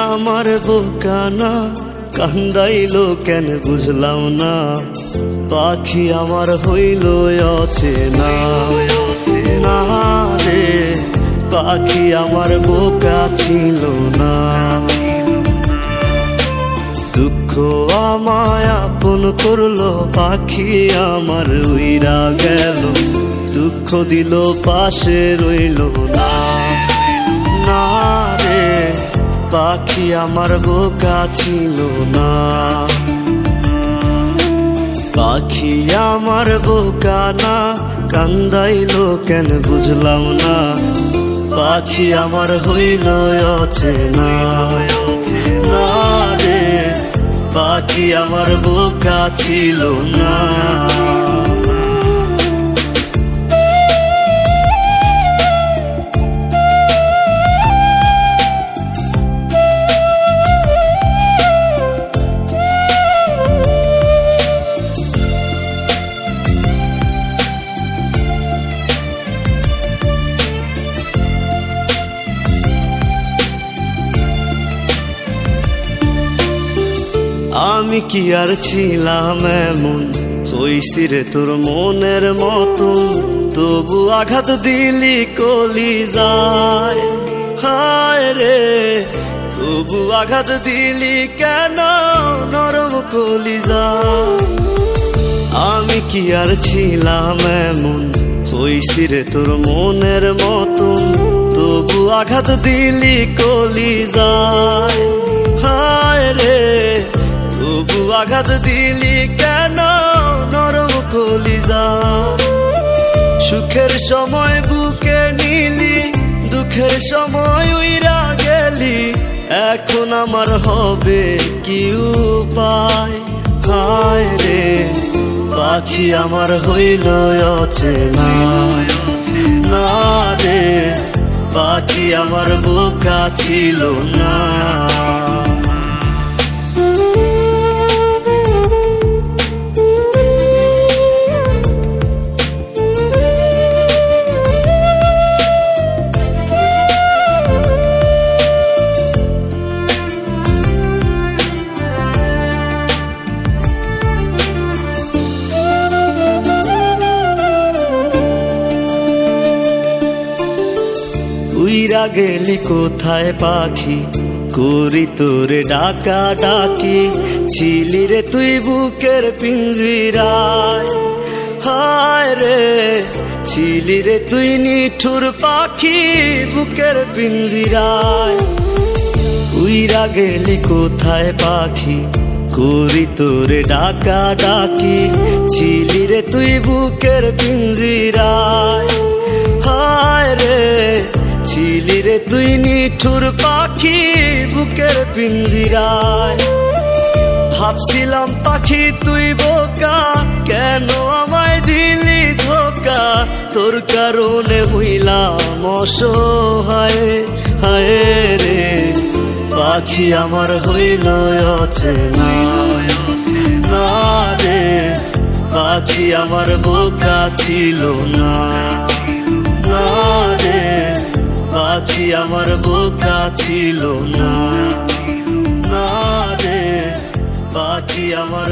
আমার বোকানা কান্দাইলো কেন বুঝলাম না, পাখি আমার হইল অচেনা। না রে পাখি আমার বোকা ছিল না, দুঃখ আমায় আপন করলো, পাখি আমার উইরা গেল, দুঃখ দিল পাশে রইল না। না রে পাখি আমার বোকা ছিল না, পাখি আমার বোকা না কান্দাইলো কেন বুঝলাম না, পাখি আমার হইল অচেনা। না রে পাখি আমার বোকা ছিল না। আমি কি আর ছিলাম এমন, হইছি রে তোর মনের মতন, তবু আঘাত দিলি কলিজায়। হায় রে তবু আঘাত দিলি কেন নরম কলিজায়। আমি কি আর ছিলাম এমন, হইছি রে তোর মনের মতন, তবু আঘাত দিলি কলিজায়। হায় রে তবু আঘাত দিলি কেন নরম কলিজায়। সুখের সময় বুকে নিলি, দুঃখের সময় উইরা গেলি, এখন আমার হবে কি উপায়। হায় রে পাখি আমার হইল অচেনা। না রে পাখি আমার বোকা ছিল না। উইরা গেলি কোথায় পাখি, করি তোরে ডাকা ডাকি, ছিলি রে তুই বুকের পিঞ্জিরায়। হায় রে ছিলি রে তুই নিঠুর পাখি বুকের পিঞ্জিরায়। উইরা গেলি কোথায় পাখি, করি তোরে ডাকা ডাকি, ছিলি রে তুই বুকের পিঞ্জিরায়। হায় রে ছিলি রে তুই নিঠুর পাখি বুকের পিঞ্জিরায়। ভাবছিলাম পাখি তুই বোকা, কেন আমায় দিলি ধোকা, তোর কারণে হইলাম অসহায়। হায় রে পাখি আমার হইল অচেনা। না রে পাখি আমার বোকা ছিল না। না রে পাখি আমার বোকা ছিল না। না রে পাখি আমার